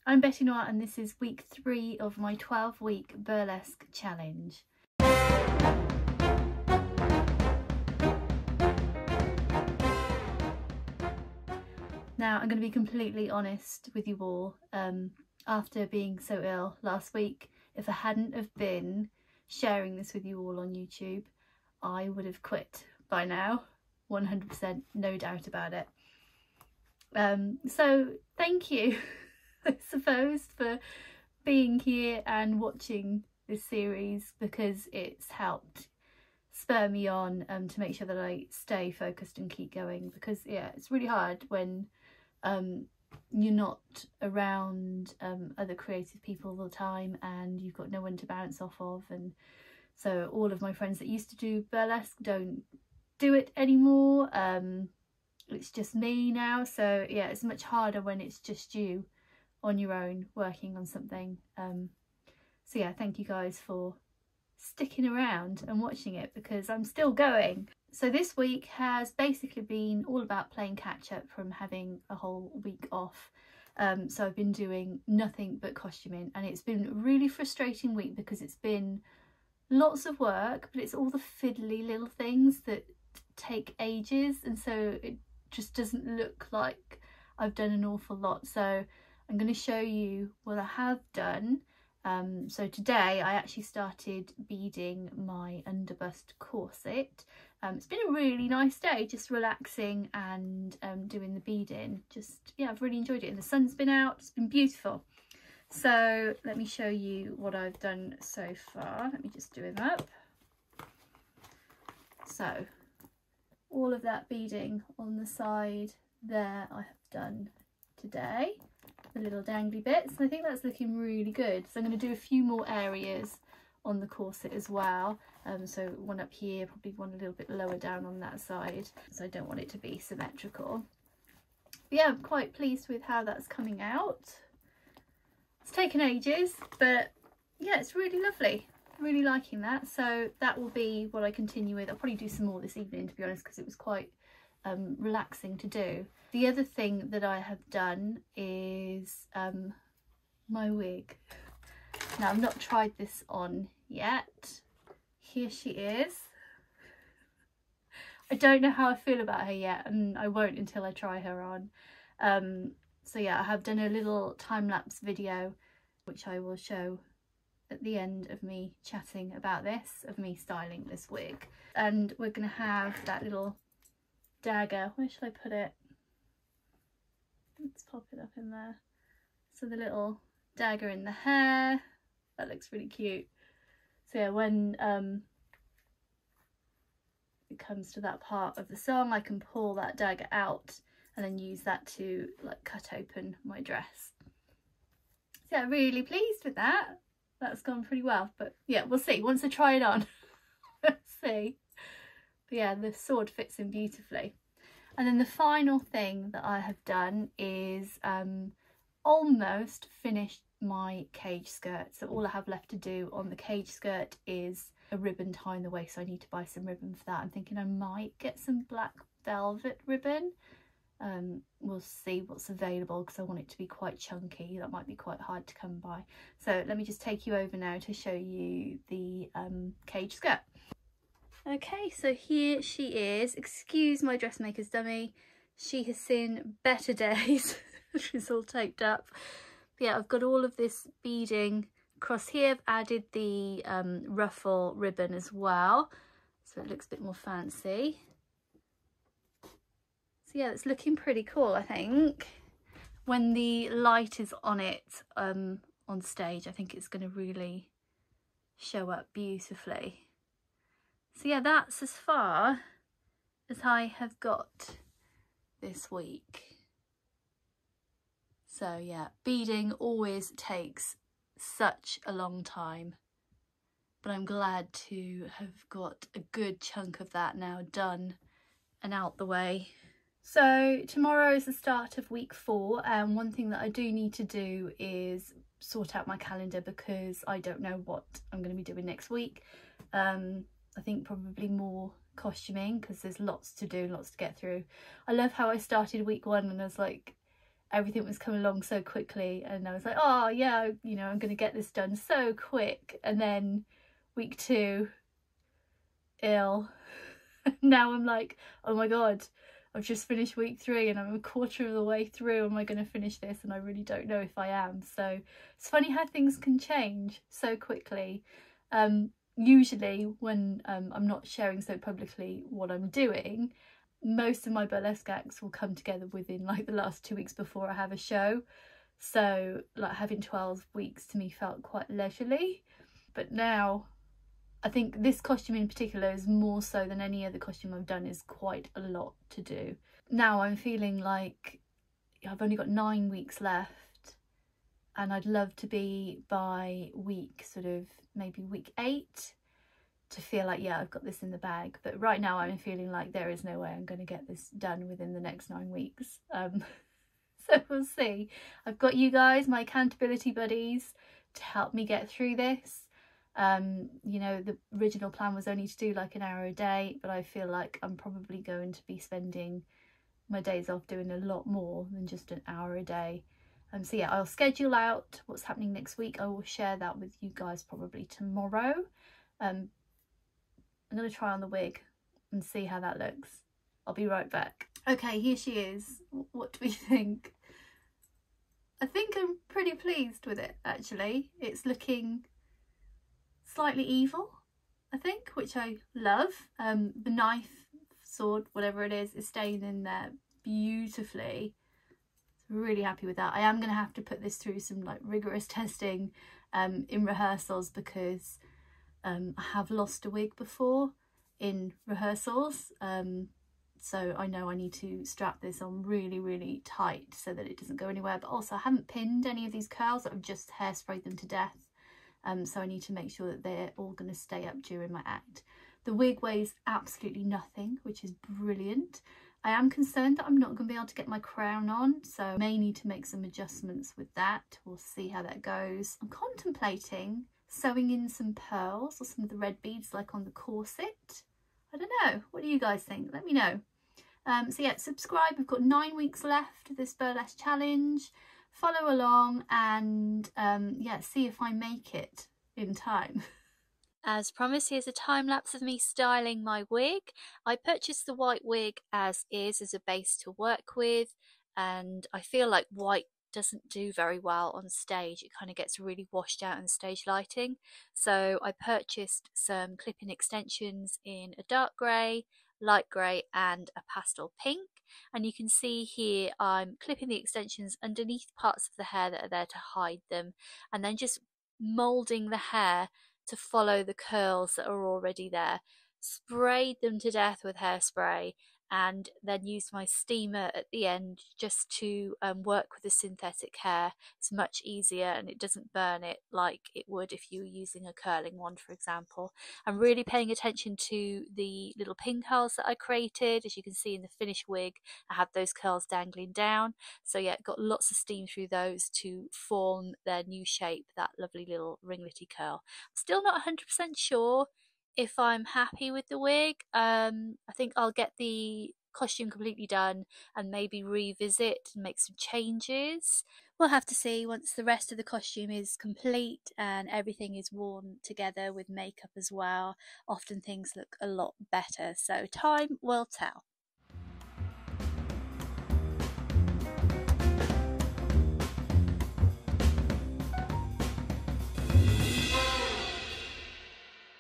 I'm Betty Noir and this is week 3 of my 12-week burlesque challenge. Now I'm going to be completely honest with you all. After being so ill last week, if I hadn't have been sharing this with you all on YouTube, I would have quit by now, 100%, no doubt about it. So thank you, I suppose, for being here and watching this series, because it's helped spur me on to make sure that I stay focused and keep going, because yeah, it's really hard when you're not around other creative people all the time and you've got no one to bounce off of. And so all of my friends that used to do burlesque don't do it anymore. It's just me now, so yeah, it's much harder when it's just you on your own working on something. So yeah, thank you guys for sticking around and watching it, because I'm still going. So this week has basically been all about playing catch up from having a whole week off. So I've been doing nothing but costuming, and it's been a really frustrating week because it's been lots of work, but it's all the fiddly little things that take ages, and so it just doesn't look like I've done an awful lot. So I'm going to show you what I have done. So today I actually started beading my underbust corset. It's been a really nice day, just relaxing and doing the beading. Just, yeah, I've really enjoyed it, and the sun's been out, it's been beautiful. So let me show you what I've done so far. Let me just do them up. So all of that beading on the side there I have done today, the little dangly bits, and I think that's looking really good. So I'm going to do a few more areas on the corset as well. So one up here, probably one a little bit lower down on that side, so I don't want it to be symmetrical. But yeah, I'm quite pleased with how that's coming out. It's taken ages, but yeah, it's really lovely. Really liking that. So that will be what I continue with. I'll probably do some more this evening, to be honest, because it was quite relaxing to do. The other thing that I have done is my wig. Now I've not tried this on yet. Here she is. I don't know how I feel about her yet, and I won't until I try her on. So yeah, I have done a little time-lapse video which I will show at the end of me chatting about this, of me styling this wig. And we're going to have that little dagger. Where should I put it? Let's pop it up in there. So the little dagger in the hair, that looks really cute. So yeah, when it comes to that part of the song, I can pull that dagger out and then use that to like cut open my dress. So yeah, really pleased with that. That's gone pretty well, but yeah, we'll see once I try it on. Let's see. But yeah, the sword fits in beautifully. And then the final thing that I have done is almost finished my cage skirt. So all I have left to do on the cage skirt is a ribbon tie in the waist, so I need to buy some ribbon for that. I'm thinking I might get some black velvet ribbon. We'll see what's available, because I want it to be quite chunky. That might be quite hard to come by. So let me just take you over now to show you the cage skirt. Okay, so here she is. Excuse my dressmaker's dummy, she has seen better days. She's all taped up. But yeah, I've got all of this beading across here. I've added the ruffle ribbon as well, so it looks a bit more fancy. So yeah, it's looking pretty cool, I think. When the light is on it on stage, I think it's going to really show up beautifully. So yeah, that's as far as I have got this week. So yeah, beading always takes such a long time, but I'm glad to have got a good chunk of that now done and out the way. So tomorrow is the start of week 4, and one thing that I do need to do is sort out my calendar, because I don't know what I'm going to be doing next week. I think probably more costuming, because there's lots to do, lots to get through. I love how I started week 1 and I was like, everything was coming along so quickly, and I was like, oh yeah, you know, I'm gonna get this done so quick. And then week 2, ill. Now I'm like, oh my god, I've just finished week 3 and I'm a quarter of the way through. Am I going to finish this? And I really don't know if I am. So it's funny how things can change so quickly. Usually when I'm not sharing so publicly what I'm doing, most of my burlesque acts will come together within like the last 2 weeks before I have a show. So like having 12 weeks to me felt quite leisurely. But now I think this costume in particular is more so than any other costume I've done, is quite a lot to do. Now I'm feeling like I've only got 9 weeks left, and I'd love to be by week sort of maybe week 8 to feel like, yeah, I've got this in the bag. But right now I'm feeling like there is no way I'm going to get this done within the next 9 weeks. So we'll see. I've got you guys, my accountability buddies, to help me get through this. You know, the original plan was only to do like an hour a day, but I feel like I'm probably going to be spending my days off doing a lot more than just an hour a day. So yeah, I'll schedule out what's happening next week. I will share that with you guys probably tomorrow. I'm going to try on the wig and see how that looks. I'll be right back. Okay, here she is. What do we think? I think I'm pretty pleased with it, actually. It's looking slightly evil, I think, which I love. The knife, sword, whatever it is staying in there beautifully. Really happy with that. I am going to have to put this through some like rigorous testing in rehearsals, because I have lost a wig before in rehearsals. So I know I need to strap this on really, really tight so that it doesn't go anywhere. But also I haven't pinned any of these curls, I've just hairsprayed them to death. So I need to make sure that they're all going to stay up during my act. The wig weighs absolutely nothing, which is brilliant. I am concerned that I'm not going to be able to get my crown on, so I may need to make some adjustments with that. We'll see how that goes. I'm contemplating sewing in some pearls or some of the red beads like on the corset. I don't know. What do you guys think? Let me know. So yeah, subscribe. We've got 9 weeks left of this burlesque challenge. Follow along and yeah, see if I make it in time. As promised, here's a time lapse of me styling my wig. I purchased the white wig as is, as a base to work with, and I feel like white doesn't do very well on stage. It kind of gets really washed out in stage lighting. So I purchased some clip-in extensions in a dark grey, light grey and a pastel pink. And you can see here I'm clipping the extensions underneath parts of the hair that are there to hide them, and then just moulding the hair to follow the curls that are already there. Sprayed them to death with hairspray, and then used my steamer at the end just to work with the synthetic hair. It's much easier and it doesn't burn it like it would if you were using a curling wand, for example. I'm really paying attention to the little pin curls that I created. As you can see in the finished wig, I have those curls dangling down. So yeah, got lots of steam through those to form their new shape, that lovely little ringlety curl. I'm still not 100% sure if I'm happy with the wig. I think I'll get the costume completely done and maybe revisit and make some changes. We'll have to see once the rest of the costume is complete and everything is worn together with makeup as well. Often things look a lot better, so time will tell.